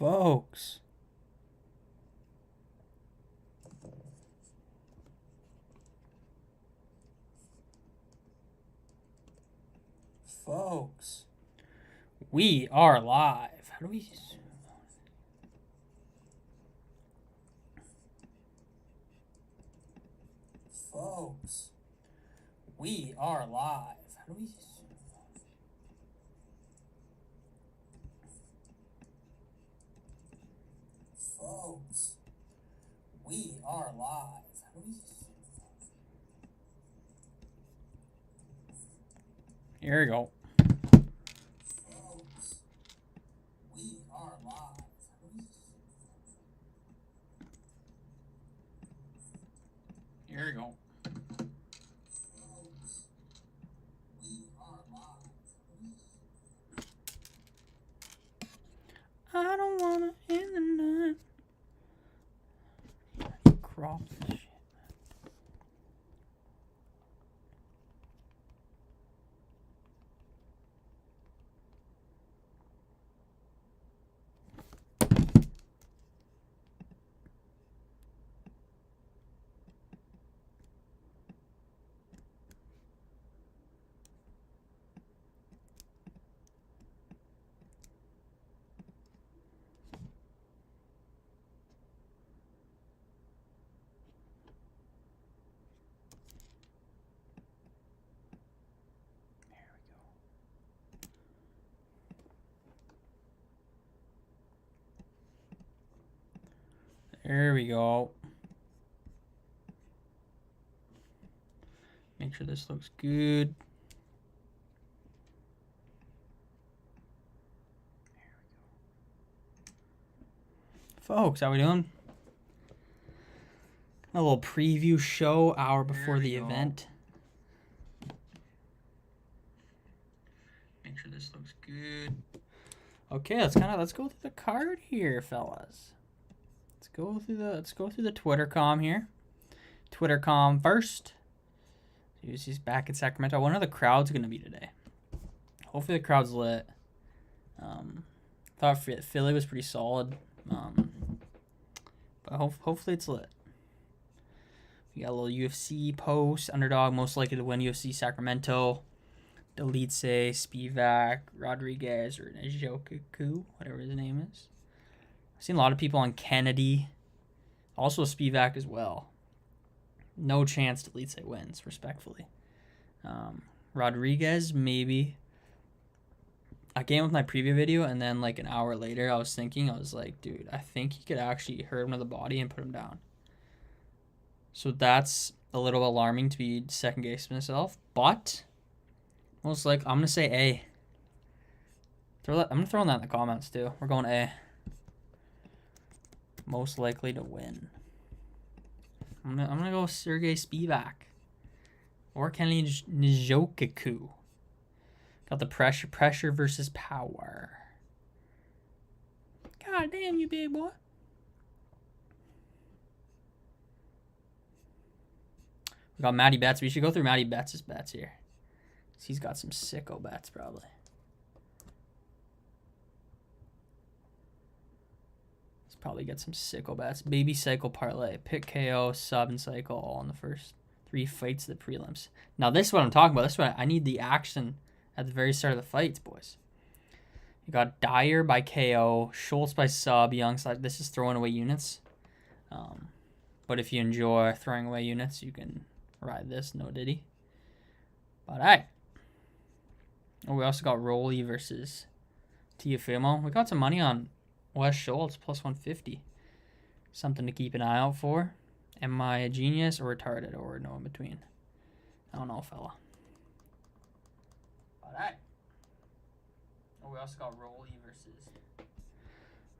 Folks. Folks. We are live. How do we... Folks. We are live. How do we... Folks. We are live. How do we... Here we go. Folks. We are live. Here we go. Folks. We are live. I don't wanna end the night. Crop this shit. There we go. Make sure this looks good. Folks, how we doing? A little preview show hour before the event. Make sure this looks good. Okay, let's go through the card here, fellas. Let's go through the Twitter com here. Twitter com first. UFC's back in Sacramento. I wonder how the crowd's gonna be today. Hopefully the crowd's lit. Thought Philly was pretty solid. But hopefully it's lit. We got a little UFC post. Underdog most likely to win UFC Sacramento. Delete Spivak, Rodriguez, or Njoku, whatever his name is. I've seen a lot of people on Kennedy. Also Spivak as well. No chance Delete wins, respectfully. Rodriguez, maybe. I came with my preview video, and then like an hour later, I was like, dude, I think he could actually hurt him to the body and put him down. So that's a little alarming to be second guessing myself, but most like I'm gonna say A. I'm gonna throw that in the comments too. We're going A. Most likely to win. I'm gonna go Sergey Spivak or Kenny Njoku. Got the pressure versus power. God damn you, big boy. We got Matty Betts. We should go through Matty Betts' bets here. He's got some sicko bets probably. Let's probably get some sicko bets. Baby cycle parlay. Pick KO, sub, and cycle all in the first 3 fights of the prelims. Now this is what I'm talking about. This is what I need the action at the very start of the fights, boys. You got Dyer by KO, Schultz by sub, Youngside. This is throwing away units. But if you enjoy throwing away units, you can ride this, no diddy. But hey. Oh, we also got Rolly versus Tiafimo. We got some money on Wes Schultz, plus 150. Something to keep an eye out for. Am I a genius or retarded or no in between? I don't know, fella. But hey. Oh, we also got Rolly versus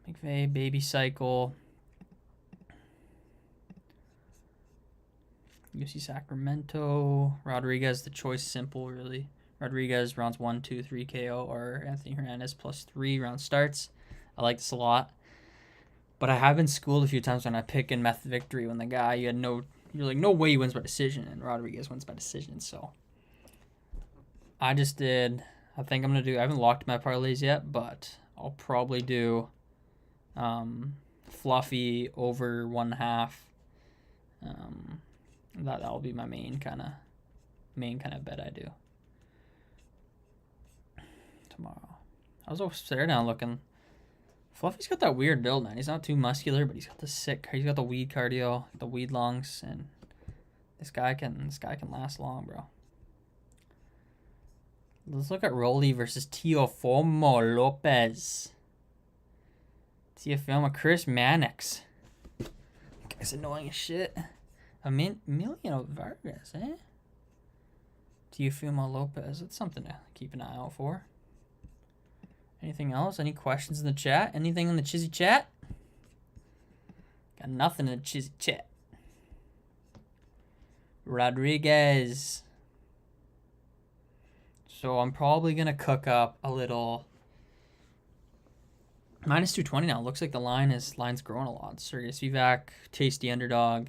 McVeigh, Baby Cycle. UFC Sacramento. Rodriguez, the choice simple, really. Rodriguez rounds 1, 2, 3 KO, or Anthony Hernandez plus 3 round starts. I like this a lot. But I have been schooled a few times when I pick in method victory when the guy you're like, no way he wins by decision, and Rodriguez wins by decision. So I just did. I think I'm gonna do. I haven't locked my parlays yet, but I'll probably do Fluffy over 1.5. That'll be my main kind of bet I do tomorrow. I was over there now looking. Fluffy's got that weird build, man. He's not too muscular, but he's got the weed cardio, the weed lungs, and this guy can last long, bro. Let's look at Rolly versus Teofimo Lopez. Teofimo, Chris Mannix. Guy's annoying as shit. Emiliano Vargas, eh? Teofimo Lopez. That's something to keep an eye out for. Anything else? Any questions in the chat? Anything in the Chizzy chat? Got nothing in the Chizzy chat. Rodriguez. So I'm probably going to cook up a little. Minus 220 now. Looks like the line's growing a lot. Sergius Vivac, Tasty Underdog.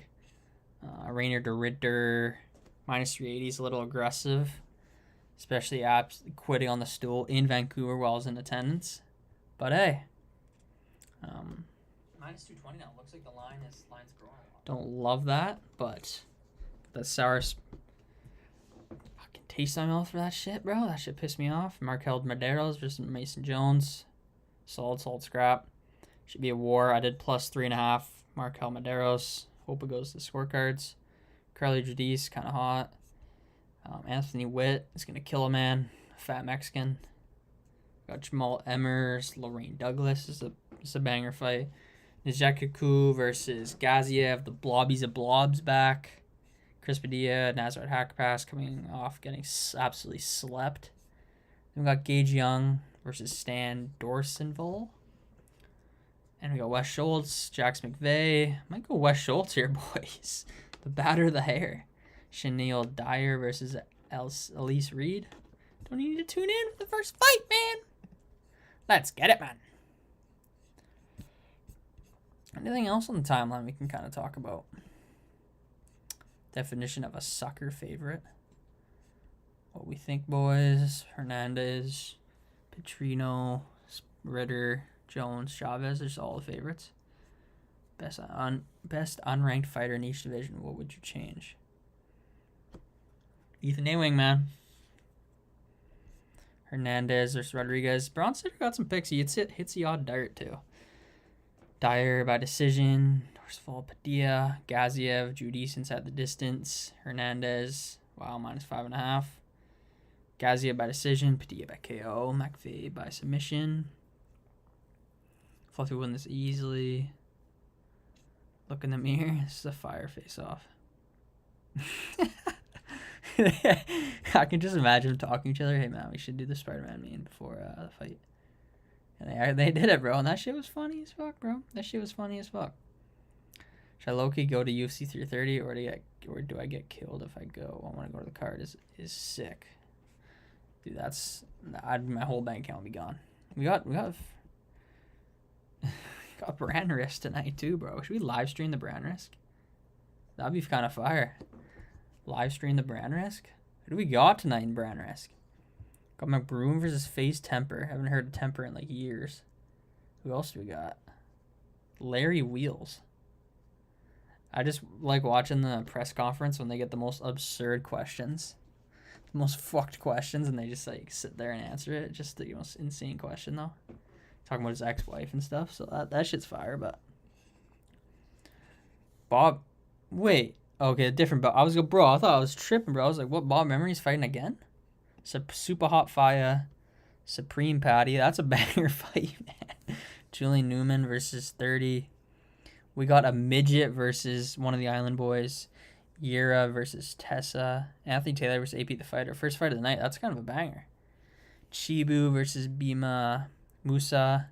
Rainer de Ritter. Minus 380 is a little aggressive. Especially quitting on the stool in Vancouver while I was in attendance. But hey. Minus 220 now. Looks like the line's growing a lot. Don't love that, but the sour fucking taste in my mouth for that shit, bro. That shit pissed me off. Markel Medeiros versus Mason Jones. Solid scrap. Should be a war. I did plus 3.5. Markel Medeiros. Hope it goes to the scorecards. Carly Judis, kind of hot. Anthony Witt is going to kill a man. Fat Mexican. Got Jamal Emmers. Lorraine Douglas is a banger fight. Nijakaku versus Gaziev. The Blobbies of Blobs back. Chris Padilla, Nazareth Hackerpass coming off getting absolutely slept. Then we got Gage Young versus Stan Dorsenville. And we got Wes Schultz, Jax McVeigh. Might go Wes Schultz here, boys. The batter of the hair. Chenille Dyer versus Elise Reed. Don't need to tune in for the first fight, man. Let's get it, man. Anything else on the timeline we can kind of talk about? Definition of a sucker favorite. What we think, boys. Hernandez, Petrino, Ritter, Jones, Chavez. There's all the favorites. Best unranked fighter in each division. What would you change? Ethan A-Wing, man. Hernandez versus Rodriguez. Bronson got some picks. He hits the odd dart, too. Dyer by decision. Dorsfall, Padilla. Gaziev, Judis inside the distance. Hernandez, wow, minus 5.5. Gaziev by decision. Padilla by KO. McVeigh by submission. Fluffy win this easily. Look in the mirror. This is a fire face-off. I can just imagine them talking to each other. Hey, man, we should do the Spider-Man meme before the fight. And they did it, bro. And that shit was funny as fuck, bro. Should I low-key go to UFC 330 or do I get killed if I go? I want to go to the card. Is sick. Dude, my whole bank account will be gone. We got brand risk tonight too, bro. Should we live stream the brand risk? That'd be kind of fire. Live stream the brand risk. Who do we got tonight in brand risk? Got McBroom versus FaZe Temper. Haven't heard of Temper in like years. Who else do we got? Larry Wheels. I just like watching the press conference when they get the most absurd questions, the most fucked questions, and they just like sit there and answer it. Just the most insane question though. Talking about his ex-wife and stuff. So that shit's fire. But Bob, wait. Okay, different. But I was bro. I thought I was tripping, bro. I was like, what? Bob Memory's fighting again? Super Hot Fire, Supreme Patty. That's a banger fight, man. Julian Newman versus 30. We got a midget versus one of the Island Boys. Yira versus Tessa. Anthony Taylor versus AP the Fighter. First fight of the night. That's kind of a banger. Chibu versus Bima Musa.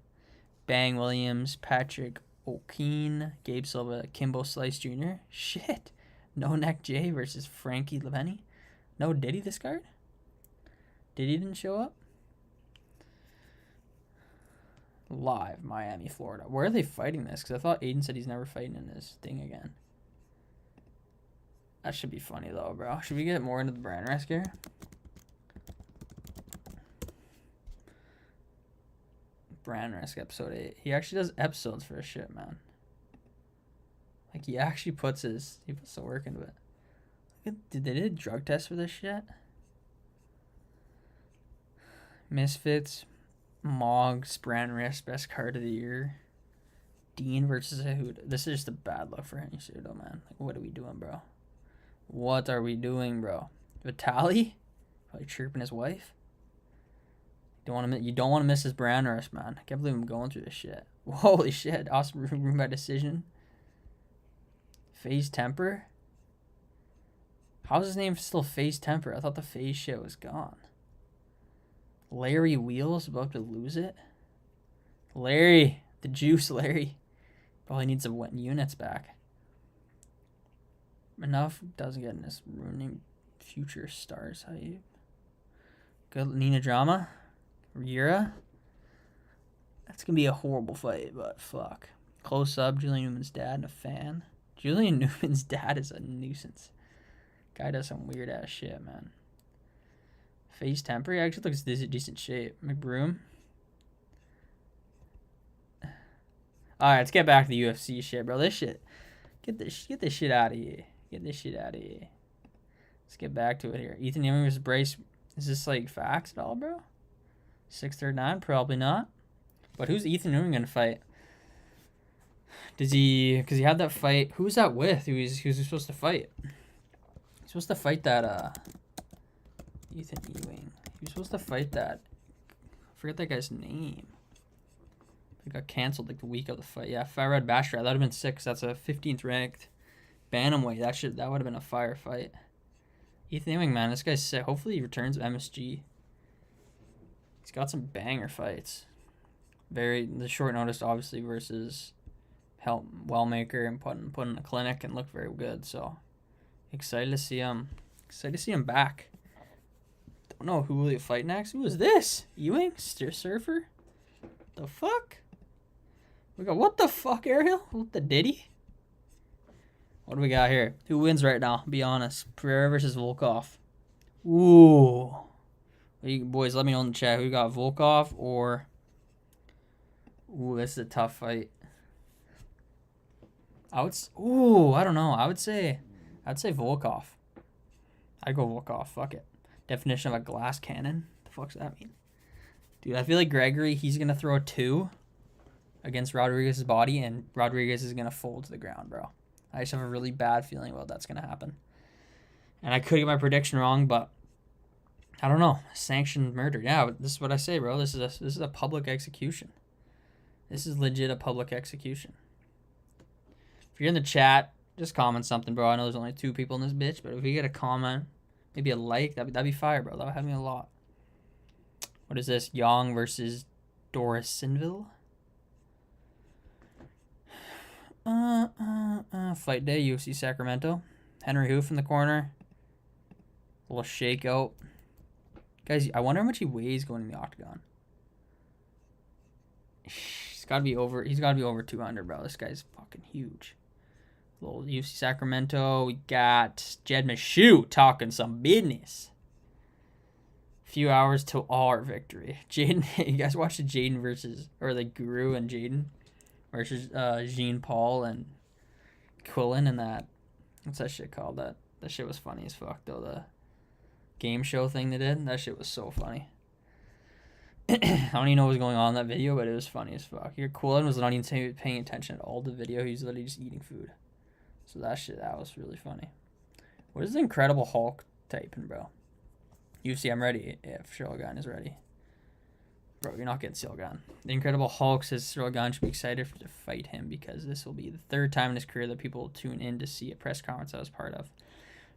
Bang Williams. Patrick O'Keen. Gabe Silva. Kimbo Slice Jr. Shit. No Neck J versus Frankie Lepenny. No Diddy this card? Diddy didn't show up? Live, Miami, Florida. Where are they fighting this? Because I thought Aiden said he's never fighting in this thing again. That should be funny, though, bro. Should we get more into the brand risk here? Brand Risk episode 8. He actually does episodes for his shit, man. Like, he actually puts the work into it. Did they do a drug test for this shit? Misfits, Moggs, Brand Risk, best card of the year. Dean versus Cejudo. This is just a bad look for Henry Cejudo, man. Like, what are we doing, bro? What are we doing, bro? Vitaly? Probably chirping his wife. You don't want to miss his Brand Risk, man. I can't believe I'm going through this shit. Holy shit. Awesome room by decision. FaZe Temper? How's his name still FaZe Temper? I thought the FaZe shit was gone. Larry Wheels about to lose it. Larry. The juice, Larry. Probably needs some units back. Enough doesn't get in this ruining future stars. How you good Nina Drama? Rira? That's gonna be a horrible fight, but fuck. Close up, Julian Newman's dad and a fan. Julian Newman's dad is a nuisance. Guy does some weird ass shit, man. FaZe Temper, he actually looks decent shape. McBroom. Alright, let's get back to the UFC shit, bro. This shit. Get this shit out of here. Get this shit out of here. Let's get back to it here. Ethan Ewing versus Bryce. Is this like facts at all, bro? 639? Probably not. But who's Ethan Ewing gonna fight? Because he had that fight. Who was that with? Who was supposed to fight? He's supposed to fight that Ethan Ewing. He was supposed to fight that. I forget that guy's name. It got canceled like the week of the fight. Yeah, Farad Bashir. That would have been 6. That's a 15th ranked bantamweight. That would have been a fire fight. Ethan Ewing, man, this guy's sick. Hopefully he returns to MSG. He's got some banger fights. The short notice, obviously, versus Wellmaker and put in a clinic and looked very good. So excited to see him. Excited to see him back. Don't know who will he fight next. Who is this? Ewing? Surfer? The fuck? We got what the fuck, Ariel? What the Diddy? What do we got here? Who wins right now? Be honest. Pereira versus Volkov. Ooh. You boys, let me know in the chat who got Volkov or. Ooh, this is a tough fight. I don't know. I would say Volkov. I'd go Volkov. Fuck it. Definition of a glass cannon. The fuck's that mean? Dude, I feel like Gregory, he's going to throw a 2 against Rodriguez's body, and Rodriguez is going to fold to the ground, bro. I just have a really bad feeling about that's going to happen. And I could get my prediction wrong, but I don't know. Sanctioned murder. Yeah, this is what I say, bro. This is a public execution. This is legit a public execution. If you're in the chat, just comment something, bro. I know there's only 2 people in this bitch, but if you get a comment, maybe a like, that'd be fire, bro. That would help me a lot. What is this? Young versus Dorisonville? Fight day, UFC Sacramento. Henry Hoof in the corner. A little shakeout. Guys, I wonder how much he weighs going in the octagon. He's got to be over 200, bro. This guy's fucking huge. Little UFC Sacramento. We got Jed Meshew talking some business. Few hours till our victory. Jaden, you guys watched the Jaden the Guru and Jaden versus Jean Paul and Quillen and that. What's that shit called? That shit was funny as fuck though. The game show thing they did. That shit was so funny. I don't even know what was going on in that video, but it was funny as fuck. Your Quillen was not even paying attention at all to the video. He was literally just eating food. So that was really funny. What is the Incredible Hulk typing, bro? UFC, I'm ready if Shogun is ready. Bro, you're not getting Shogun. The Incredible Hulk says Shogun should be excited to fight him because this will be the 3rd time in his career that people will tune in to see a press conference I was part of.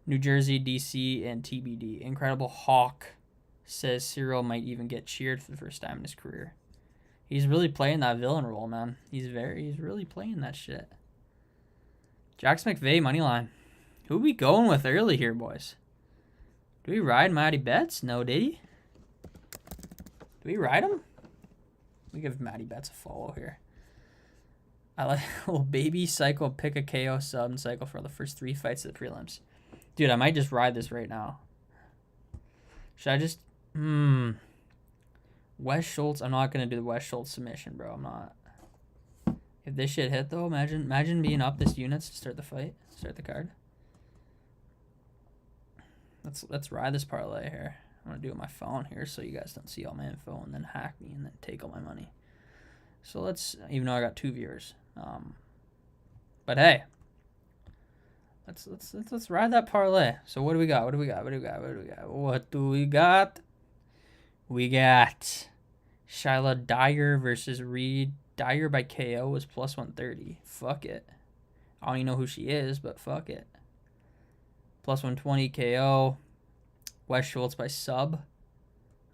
New Jersey, DC, and TBD. Incredible Hulk says Cyril might even get cheered for the first time in his career. He's really playing that villain role, man. He's really playing that shit. Jax McVay, moneyline. Who we going with early here, boys? Do we ride Matty Betts? No, did he? Do we ride him? We give Matty Betts a follow here. I like a little baby cycle, pick a KO sub and cycle for the first 3 fights of the prelims. Dude, I might just ride this right now. Should I just... Wes Schultz. I'm not going to do the Wes Schultz submission, bro. I'm not. If this shit hit, though, imagine being up this units to start the fight. Start the card. Let's ride this parlay here. I'm going to do it on my phone here so you guys don't see all my info and then hack me and then take all my money. So let's, even though I got 2 viewers. But hey. Let's ride that parlay. So what do we got? What do we got? We got Shyla Dyer versus Reed. Dyer by KO was plus 130. Fuck it. I don't even know who she is, but fuck it. Plus 120 KO. Wes Schultz by sub.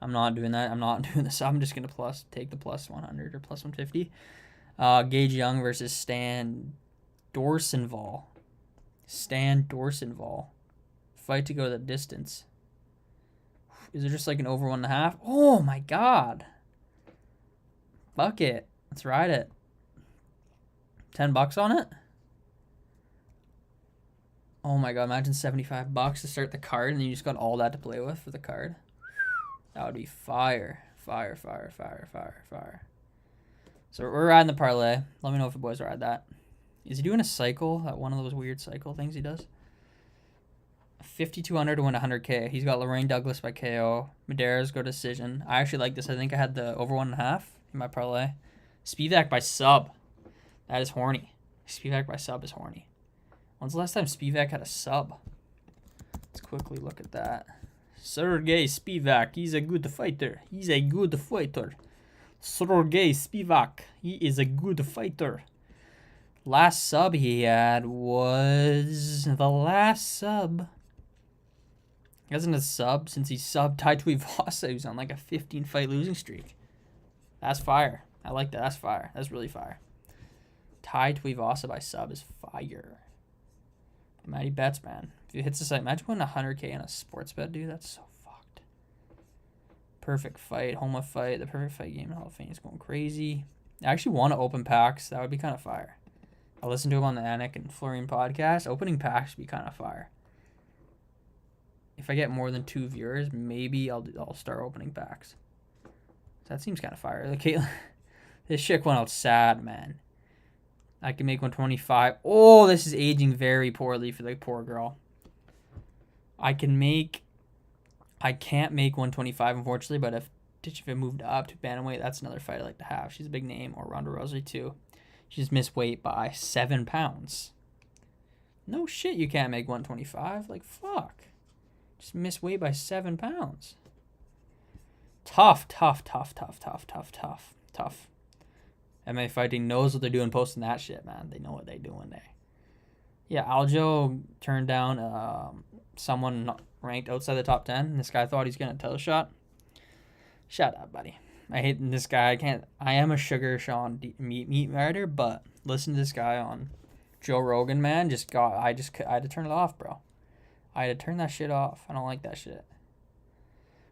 I'm not doing that. I'm not doing this. I'm just going to take the plus 100 or plus 150. Gage Young versus Stan Dorsenval. Fight to go the distance. Is it just like an over 1.5? Oh my god. Fuck it. Let's ride it. $10 on it? Oh my god, imagine $75 to start the card and you just got all that to play with for the card. That would be fire. Fire. So we're riding the parlay. Let me know if the boys ride that. Is he doing a cycle? One of those weird cycle things he does? 5,200 to win 100K. He's got Lorraine Douglas by KO. Medeiros go decision. I actually like this. I think I had the over 1.5 in my parlay. Spivak by sub. That is horny. Spivak by sub is horny. When's the last time Spivak had a sub? Let's quickly look at that. Sergey Spivak. He's a good fighter. Sergey Spivak. He is a good fighter. Last sub he had was the last sub. He hasn't a sub since he subbed Tai Tuivasa, who's on like a 15-fight losing streak. That's fire. I like that. That's fire. That's really fire. Tai Tuivasa by sub is fire. Matty bets, man. If he hits the site, imagine winning 100K on a sports bet, dude. That's so fucked. Perfect fight. Homa fight. The perfect fight game in Hall of Fame is going crazy. I actually want to open packs. That would be kind of fire. I listened to him on the Anik and Florian podcast. Opening packs would be kind of fire. If I get more than 2 viewers, maybe I'll start opening packs. That seems kind of fire. Like, this shit went out sad, man. I can make 125. Oh, this is aging very poorly for the poor girl. I can't make 125, unfortunately, but if it moved up to bantamweight, that's another fight I'd like to have. She's a big name, or Ronda Rousey too. She's missed weight by 7 pounds. No shit, you can't make 125. Like, fuck. Just missed weight by 7 pounds. Tough. MMA Fighting knows what they're doing posting that shit, man. They know what they're doing there. Yeah, Aljo turned down someone not ranked outside the top 10. This guy thought he's going to title shot. Shut up, buddy. I hate this guy. I am a Sugar Sean meat rider, but listen to this guy on Joe Rogan, man. I had to turn it off, bro. I had to turn that shit off. I don't like that shit.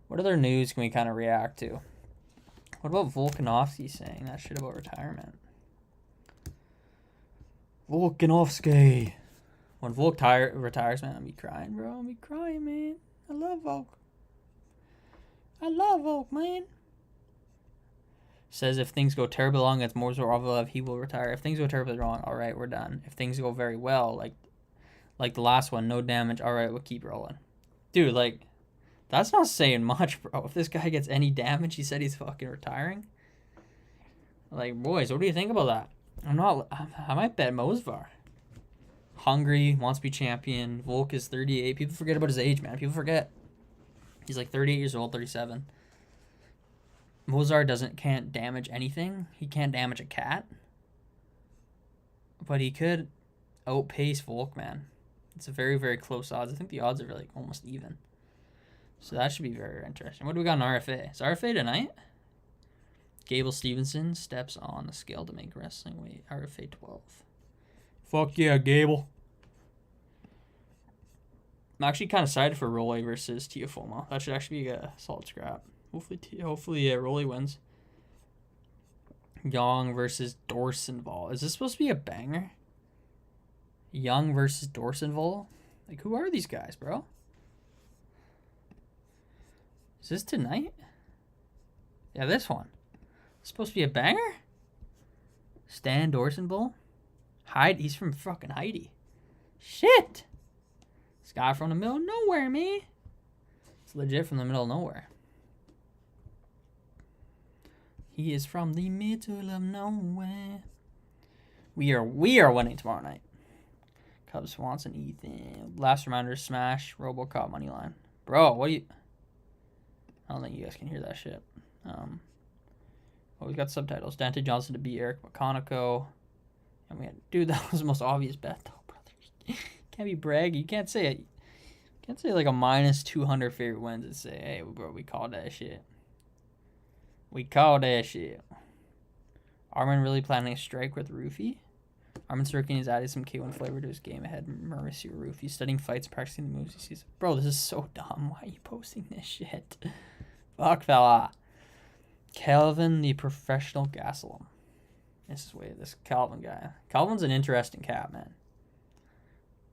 What other news can we kind of react to? What about Volkanovski saying that shit about retirement? Volkanovski. When Volk retires, man, I'll be crying, bro. I'll be crying, man. I love Volk, man. Says if things go terribly wrong against Morozov, he will retire. If things go terribly wrong, all right, we're done. If things go very well, like the last one, no damage, all right, we'll keep rolling. Dude, like, that's not saying much, bro. If this guy gets any damage, he said he's fucking retiring. Like, boys, what do you think about that? I might bet Mosvar. Hungry, wants to be champion. Volk is 38. People forget about his age, man. People forget. He's like 38 years old, 37. Mozart can't damage anything. He can't damage a cat. But he could outpace Volk, man. It's a very, very close odds. I think the odds are like almost even. So that should be very interesting. What do we got in RFA? Is RFA tonight? Gable Stevenson steps on the scale to make wrestling weight. RFA 12. Fuck yeah, Gable. I'm actually kind of excited for Rolly versus Teofimo. That should actually be a solid scrap. Hopefully, Rolly wins. Young versus Dorsenval. Is this supposed to be a banger? Young versus Dorsenval? Like, who are these guys, bro? Is this tonight? Yeah, this one. It's supposed to be a banger? Stan Dorsenbull? He's from fucking Heidi. Shit! This guy from the middle of nowhere, man. It's legit from the middle of nowhere. He is from the middle of nowhere. We are winning tomorrow night. Cubs, Swanson, Ethan. Last reminder, smash, RoboCop money line. Bro, what do you... I don't think you guys can hear that shit. Well, we've got subtitles. Dante Johnson to beat Eric McConaughey. And we had... Dude, that was the most obvious bet, though, brother. Can't be braggy. You can't say it. You can't say like a minus 200 favorite wins and say, hey, bro, we called that shit. We called that shit. Armin really planning a strike with Roofy? Armin Sorkin has added some K1 flavor to his game ahead. Mauricio Roofy studying fights, practicing the moves he sees. Bro, this is so dumb. Why are you posting this shit? Fuck, fella. Calvin, the professional Gastelum. This Calvin guy. Calvin's an interesting cat, man.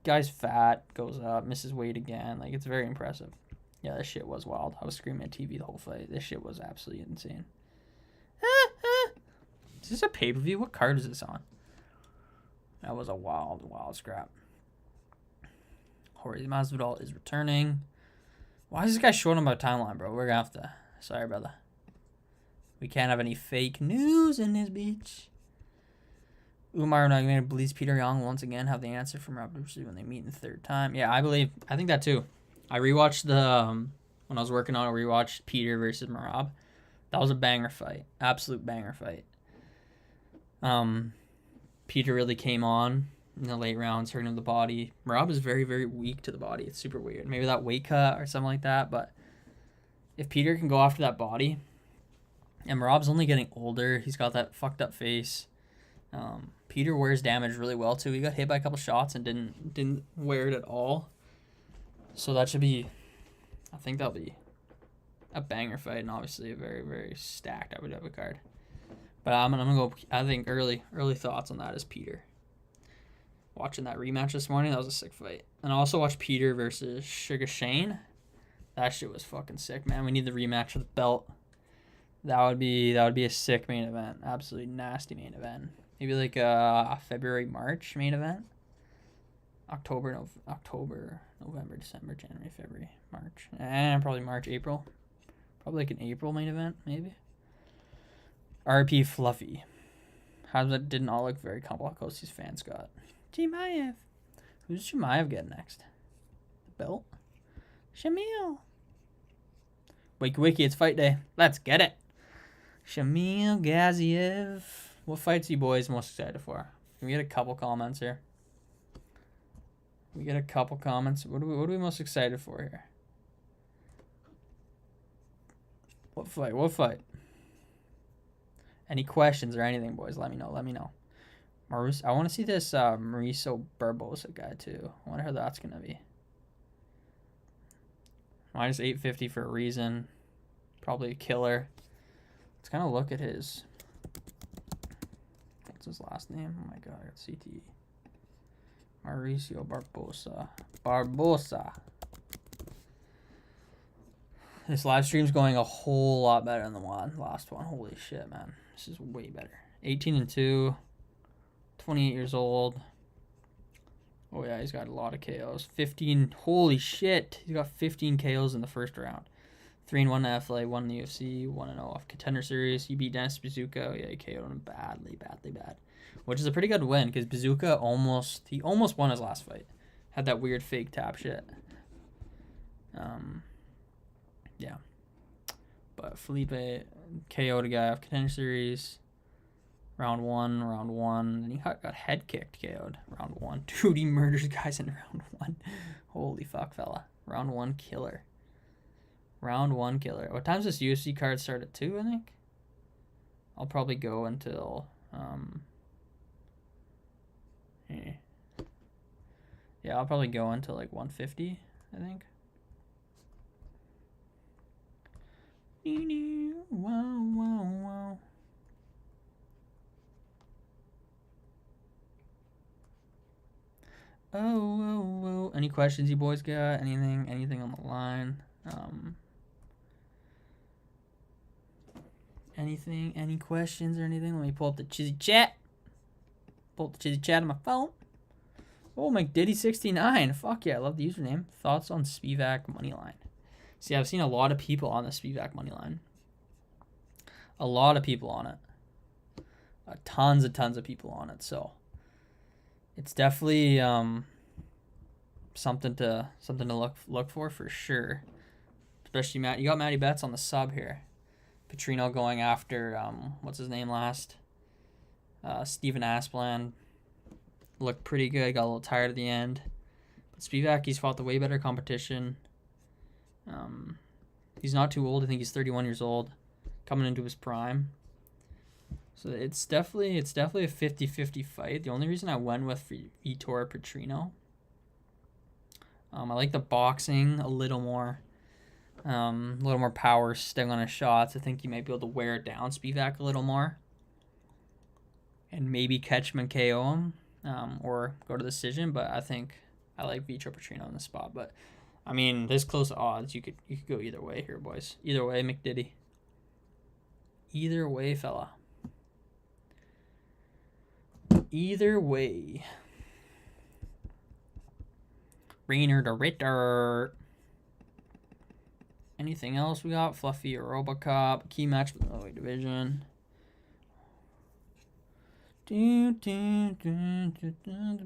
Guy's fat, goes up, misses weight again. Like, it's very impressive. Yeah, this shit was wild. I was screaming at TV the whole fight. This shit was absolutely insane. Is this a pay-per-view? What card is this on? That was a wild, wild scrap. Jorge Masvidal is returning. Why is this guy short on my timeline, bro? We're gonna have to... Sorry, brother. We can't have any fake news in this bitch. Umar Nagano believes Peter Young once again have the answer from Rob Bruce when they meet in the third time. Yeah, I think that too. I rewatched when I was working on it, I rewatched Peter versus Marab. That was a banger fight. Absolute banger fight. Peter really came on in the late rounds, hurting the body. Marab is very, very weak to the body. It's super weird. Maybe that weight cut or something like that, but if Peter can go after that body, and Marab's only getting older, he's got that fucked up face. Peter wears damage really well too. He got hit by a couple shots and didn't wear it at all. So that should be, I think that'll be a banger fight, and obviously a very, very stacked Abu Dhabi card. But I'm gonna go. I think early thoughts on that is Peter. Watching that rematch this morning, that was a sick fight. And I also watched Peter versus Sugar Shane. That shit was fucking sick, man. We need the rematch for the belt. That would be a sick main event. Absolutely nasty main event. Maybe like a February, March main event. October, November, December, January, February, March. Probably March, April. Probably like an April main event, maybe. RP Fluffy. Hamza didn't all look very complicated. His fans got. Chimaev. Who's Chimaev getting next? The belt? Shamil. Wiki, it's fight day. Let's get it. Shamil Gaziev. What fights are you boys most excited for? Can we get a couple comments here? We get a couple comments. What are we most excited for here? What fight? Any questions or anything, boys? Let me know. I want to see this Mauricio Barbosa guy too. I wonder how that's gonna be. Minus 850 for a reason. Probably a killer. Let's kind of look at his. What's his last name? Oh my god, I got CTE. Mauricio Barbosa. This live stream's going a whole lot better than the last one. Holy shit, man. This is way better. 18-2. 28 years old. Oh yeah, he's got a lot of KOs. 15. Holy shit. He's got 15 KOs in the first round. 3-1 in FLA, 1 in the UFC, 1-0 off Contender Series. You beat Dennis Bazooka. Yeah, he KO'd him badly. Which is a pretty good win because Bazooka almost won his last fight. Had that weird fake tap shit. Yeah. But Felipe KO'd a guy off Contender Series. Round one. And he got head kicked, KO'd. Round 1. Dude, he murders guys in round 1. Holy fuck, fella. Round 1 killer. What time's this UFC card start at 2, I think? I'll probably go until... Yeah, I'll probably go until like 150, I think. Wow. Oh. Any questions you boys got? Anything on the line? Anything? Any questions or anything? Let me pull up the Chizzy chat. Pull up the Chizzy chat on my phone. Oh, McDiddy69. Fuck yeah, I love the username. Thoughts on Spivak moneyline? See, I've seen a lot of people on the Spivak moneyline. A lot of people on it. Tons of people on it. So it's definitely something to look for sure. Especially Matt. You got Matty Betts on the sub here. Petrino going after what's his name last? Steven Asplan. Looked pretty good. Got a little tired at the end. But Spivak, he's fought the way better competition. He's not too old. I think he's 31 years old, coming into his prime. So it's definitely a 50-50 fight. The only reason I went with Vitor Petrino, I like the boxing a little more. A little more power sting on his shots. I think he might be able to wear it down Spivak a little more. And maybe catch him and KO him. Or go to decision. But I think I like Vitor Petrino in the spot. But I mean, this close odds, you could go either way here, boys. Either way, McDiddy. Either way, fella. Either way. Rainer to Ritter. Anything else we got? Fluffy Robocop. Key match for the middleweight division. The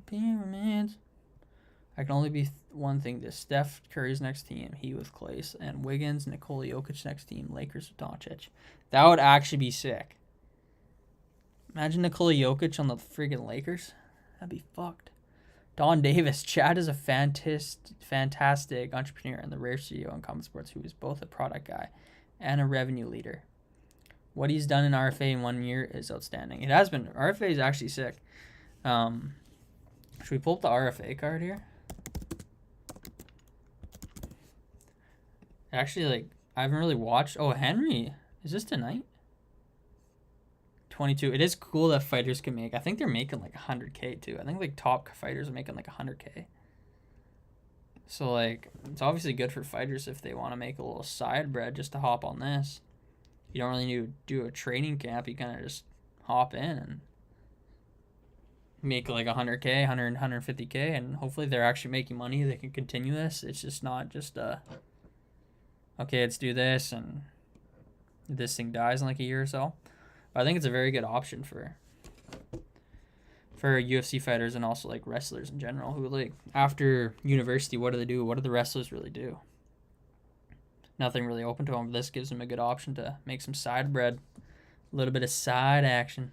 pyramids. I can only be one thing. This Steph Curry's next team. He with Clay and Wiggins. Nikola Jokic next team. Lakers with Doncic. That would actually be sick. Imagine Nikola Jokic on the friggin' Lakers. That'd be fucked. Don Davis. Chad is a fantastic entrepreneur and the rare CEO in common sports who is both a product guy and a revenue leader. What he's done in RFA in 1 year is outstanding. It has been. RFA is actually sick. Should we pull up the RFA card here? Actually, I haven't really watched. Oh, Henry. Is this tonight? 22. It is cool that fighters can make. I think they're making 100K too. I think top fighters are making 100K. So it's obviously good for fighters if they want to make a little side bread just to hop on this. You don't really need to do a training camp. You kind of just hop in and make 100K, 100, 150K, and hopefully they're actually making money. They can continue this. It's just not just okay, let's do this and this thing dies in a year or so. But I think it's a very good option for UFC fighters and also wrestlers in general who after university, what do they do? What do the wrestlers really do? Nothing really open to them. This gives them a good option to make some side bread. A little bit of side action.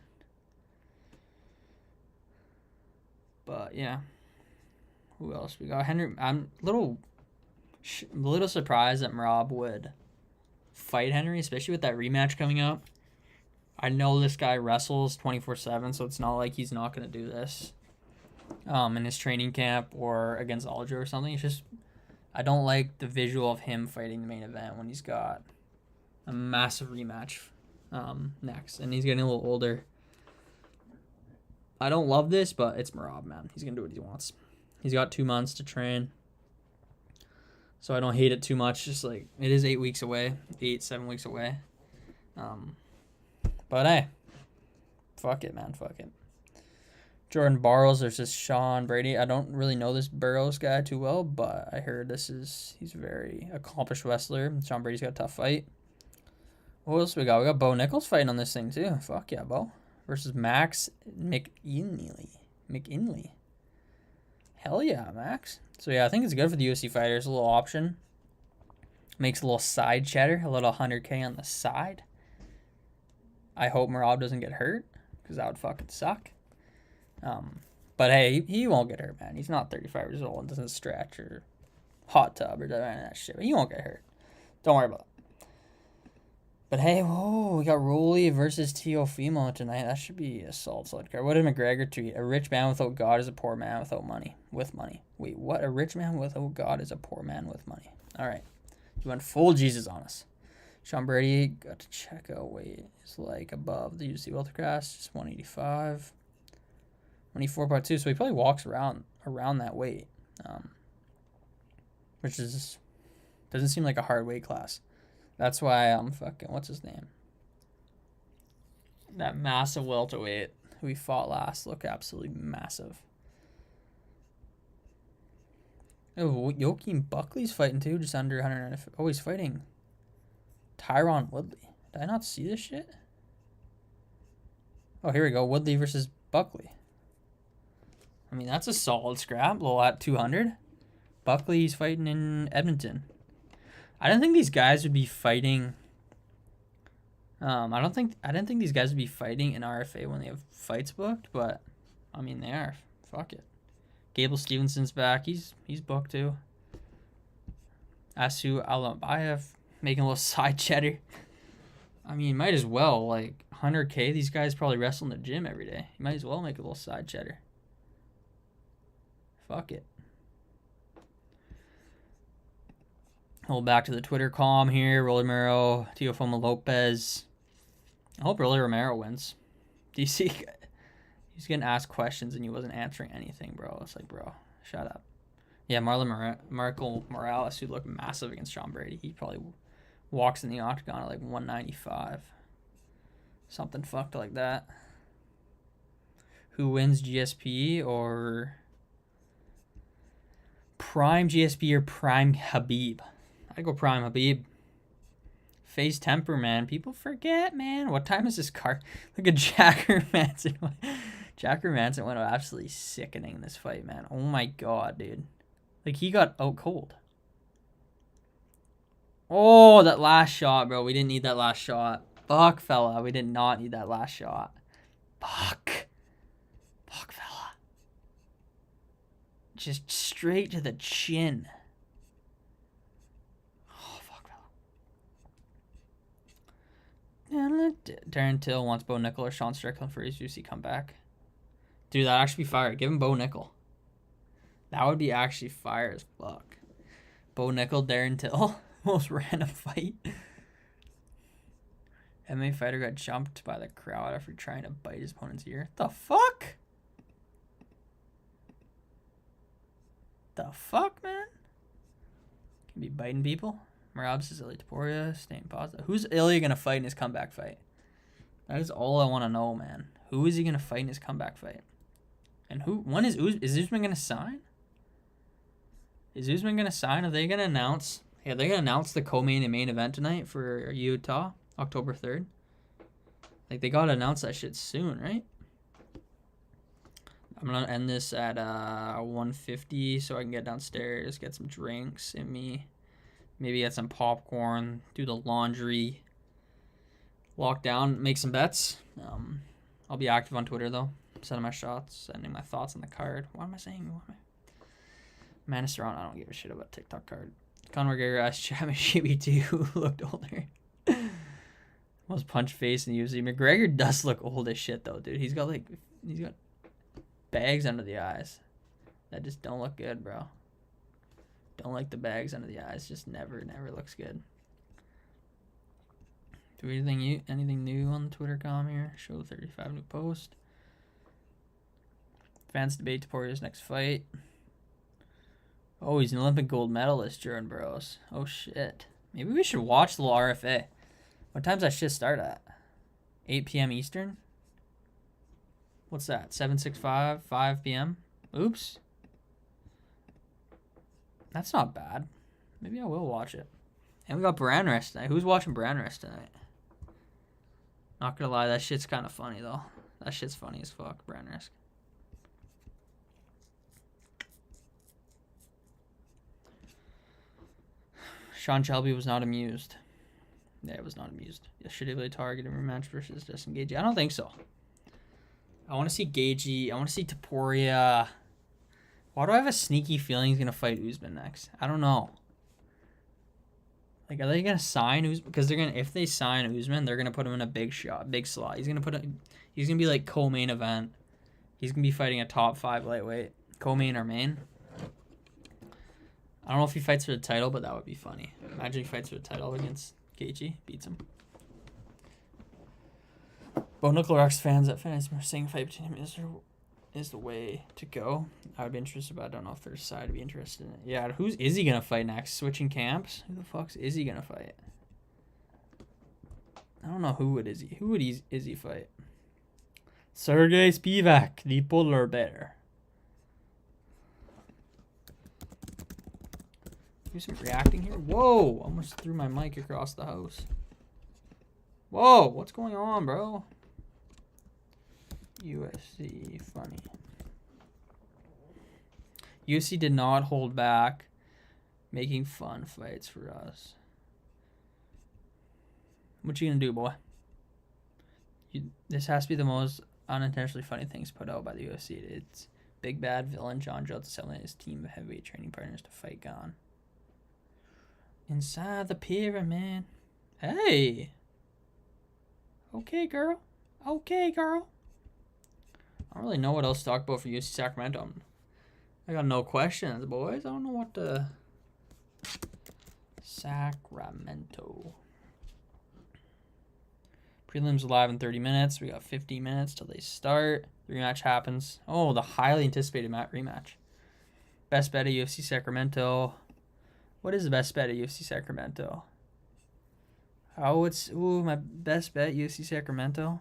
But, yeah. Who else we got? Henry. I'm a little surprised that Merab would fight Henry, especially with that rematch coming up. I know this guy wrestles 24/7, so it's not like he's not going to do this in his training camp or against Aljo or something. It's just I don't like the visual of him fighting the main event when he's got a massive rematch next. And he's getting a little older. I don't love this, but it's Merab, man. He's going to do what he wants. He's got 2 months to train. So I don't hate it too much. Just it is 8 weeks away. 7 weeks away. But hey. Fuck it, man. Fuck it. Jordan Barrows versus Sean Brady. I don't really know this Burrows guy too well, but I heard he's a very accomplished wrestler. Sean Brady's got a tough fight. What else we got? We got Bo Nichols fighting on this thing too. Fuck yeah, Bo. Versus Max McInley. Hell yeah, Max. So yeah, I think it's good for the UFC fighters. A little option. Makes a little side cheddar. A little 100K on the side. I hope Merab doesn't get hurt, because that would fucking suck. But hey, he won't get hurt, man. He's not 35 years old and doesn't stretch or hot tub or that shit. He won't get hurt. Don't worry about it. But hey, we got Rolly versus Teofimo tonight. That should be a solid card. What did McGregor tweet? A rich man without God is a poor man without money. With money. Wait, what? A rich man without God is a poor man with money. All right. He went full Jesus on us. Sean Brady got to check out weight. It's above the UFC welter class. Just 185. 24.2, so he probably walks around that weight, which doesn't seem like a hard weight class. That's why I'm fucking, what's his name? That massive welterweight who we fought last look absolutely massive. Oh, Joaquin Buckley's fighting too, just under 100. Oh, he's fighting Tyron Woodley. Did I not see this shit? Oh, here we go. Woodley versus Buckley. I mean, that's a solid scrap. Low at 200. Buckley's fighting in Edmonton. I didn't think these guys would be fighting. I didn't think these guys would be fighting in RFA when they have fights booked, but I mean they are. Fuck it. Gable Stevenson's back. He's booked too. Asu Alambayev making a little side cheddar. I mean, might as well. Like 100K, these guys probably wrestle in the gym every day. You might as well make a little side cheddar. Fuck it. Hold back to the Twitter calm here. Rolly Romero, Teofimo Lopez. I hope Rolly Romero wins. DC, he's getting asked questions and he wasn't answering anything, bro. It's like, bro, shut up. Yeah, Marco Morales, who looked massive against Sean Brady. He probably walks in the octagon at like 195. Something fucked like that. Who wins, GSP or Prime GSP or Prime Habib? I go Prime Habib. Face temper, man. People forget, man. What time is this card? Look at Jacker Manson. Jacker Manson went absolutely sickening in this fight, man. Oh my god, dude. Like, he got out cold. Oh, that last shot, bro. We didn't need that last shot. Fuck, fella. We did not need that last shot. Fuck. Fuck, fella. Just straight to the chin. Darren Till wants Bo Nickel or Sean Strickland for his UFC comeback. Dude, that'd actually be fire. Give him Bo Nickel. That would be actually fire as fuck. Bo Nickel, Darren Till. Most random fight. MMA fighter got jumped by the crowd after trying to bite his opponent's ear. The fuck? The fuck, man? Can be biting people. Marab says Ilya Taporia, staying positive. Who's Ilya going to fight in his comeback fight? That is all I want to know, man. Who is he going to fight in his comeback fight? And when is Usman going to sign? Is Usman going to sign? Are they going to announce? Yeah, they're going to announce the co-main and main event tonight for Utah, October 3rd. Like, they got to announce that shit soon, right? I'm going to end this at 1:50 so I can get downstairs, get some drinks in me. Maybe get some popcorn, do the laundry, lock down, make some bets. I'll be active on Twitter, though. Sending my shots, sending my thoughts on the card. What am I saying? Manisteron, I don't give a shit about TikTok card. Conor McGregor asked Chad McShabby who looked older. Most punch face in the UFC. McGregor does look old as shit, though, dude. He's got bags under the eyes that just don't look good, bro. Don't like the bags under the eyes. Just never looks good. Do anything new on the Twitter com here? Show 35 new post. Fans debate Taporia's next fight. Oh, he's an Olympic gold medalist, Jordan Burroughs. Oh shit. Maybe we should watch the little RFA. What time's that shit start at? 8 p.m. Eastern? What's that? 7:65, 5 p.m. Oops. That's not bad. Maybe I will watch it. And we got Brand Rest tonight. Who's watching Brand Rest tonight? Not gonna lie, that shit's kind of funny, though. That shit's funny as fuck, Brand Rest. Sean Shelby was not amused. Yeah, it was not amused. Should he really target a rematch versus Justin Gaethje? I don't think so. I want to see Gaethje. I want to see Topuria. Why do I have a sneaky feeling he's going to fight Usman next? I don't know. Like, are they going to sign Usman? Because they're going to, if they sign Usman, they're going to put him in a big slot. He's going to be like co-main event. He's going to be fighting a top 5 lightweight. Co-main or main. I don't know if he fights for the title, but that would be funny. Imagine he fights for the title against Gaethje. Beats him. Bo Nickel Rocks fans that fans are saying fight between him is the way to go. I would be interested, but I don't know if their side would be interested in it. Yeah, is he gonna fight next? Switching camps? Who the fuck is he gonna fight? I don't know who would Izzy fight? Sergey Spivak, the polar bear. Do some reacting here. Whoa! Almost threw my mic across the house. Whoa! What's going on, bro? UFC funny. UFC did not hold back making fun fights for us. What you gonna do, boy? This has to be the most unintentionally funny things put out by the UFC. It's big bad villain John Jones assembling his team of heavyweight training partners to fight Gone. Inside the pyramid. Hey! Okay, girl. Okay, girl. I don't really know what else to talk about for UFC Sacramento. I got no questions, boys. I don't know what to... Sacramento. Prelims live in 30 minutes. We got 15 minutes till they start. The rematch happens. Oh, the highly anticipated rematch. Best bet at UFC Sacramento. What is the best bet at UFC Sacramento? My best bet UFC Sacramento.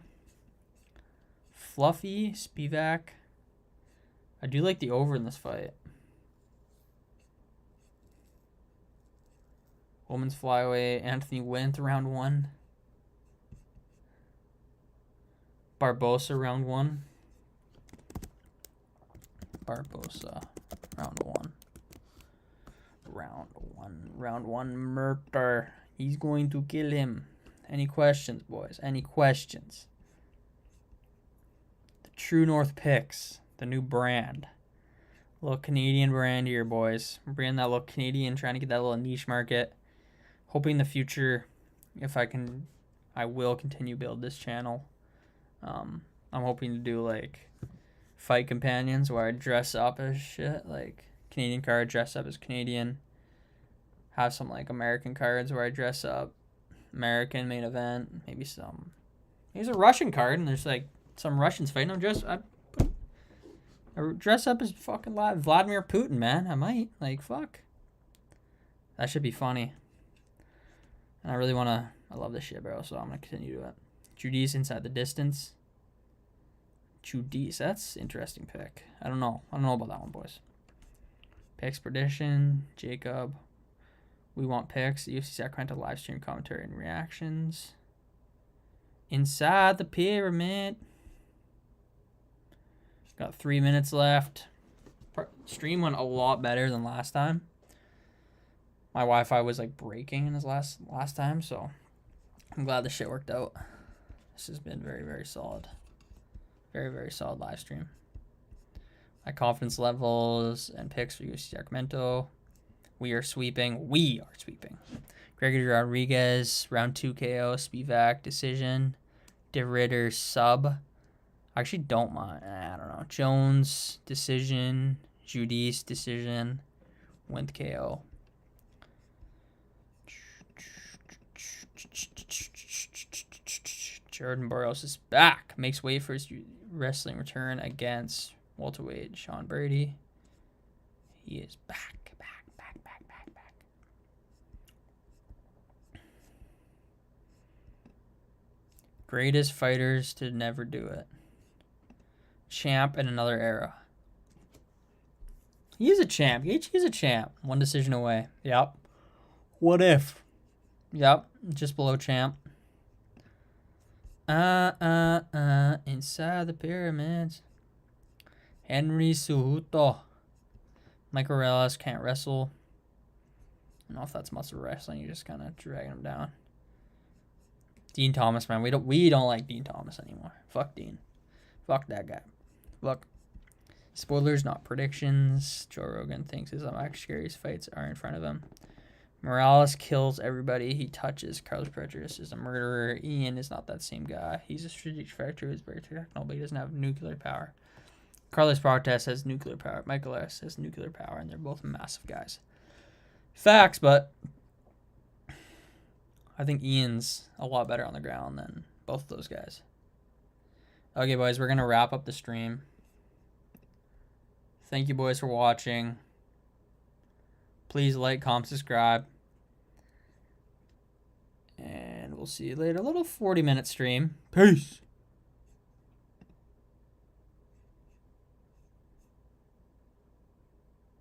Fluffy, Spivak. I do like the over in this fight. Women's flyweight, Anthony Wendt round 1. Barbosa round 1. Barbosa round 1. Round 1 murder. He's going to kill him. Any questions, boys? Any questions? The True North picks. The new brand. Little Canadian brand here, boys. We're bringing that little Canadian, trying to get that little niche market. Hoping in the future, if I can, I will continue build this channel. I'm hoping to do like fight companions where I dress up as shit, like Canadian card, dress up as Canadian. Have some like American cards where I dress up American main event. Maybe there's a Russian card and there's like some Russians fighting. I dress up as fucking Vladimir Putin, man. I might. Like, fuck. That should be funny. And I really want to... I love this shit, bro, so I'm going to continue to it. Judice inside the distance. Judice. That's an interesting pick. I don't know. I don't know about that one, boys. Picks prediction. Jacob. We want picks. UFC Sacramento live stream commentary and reactions. Inside the pyramid. Got 3 minutes left. Stream went a lot better than last time. My Wi-Fi was like breaking in this last time, so I'm glad this shit worked out. This has been very, very solid. Very, very solid live stream. My confidence levels and picks for UFC Sacramento. We are sweeping. Gregory Rodriguez, round 2 KO, Spivak, decision. DeRitter, sub. I actually don't mind. I don't know. Jones, decision. Judice, decision. Wendt, KO. Jordan Barrios is back. Makes way for his wrestling return against welterweight Sean Brady. He is back. Greatest fighters to never do it. Champ in another era. He is a champ. He is a champ. One decision away. Yep. What if? Yep. Just below champ. Inside the pyramids. Henry Cejudo. Mike Morales can't wrestle. I don't know if that's muscle wrestling. You're just kind of dragging him down. Dean Thomas, man. We don't like Dean Thomas anymore. Fuck Dean. Fuck that guy. Look. Spoilers, not predictions. Joe Rogan thinks his scariest fights are in front of him. Morales kills everybody he touches. Carlos Prejudice is a murderer. Ian is not that same guy. He's a strategic fighter who's very technical, but he doesn't have nuclear power. Carlos Protest has nuclear power. Michael S. has nuclear power, and they're both massive guys. Facts, but I think Ian's a lot better on the ground than both of those guys. Okay, boys, we're going to wrap up the stream. Thank you, boys, for watching. Please like, comment, subscribe. And we'll see you later. A little 40-minute stream. Peace.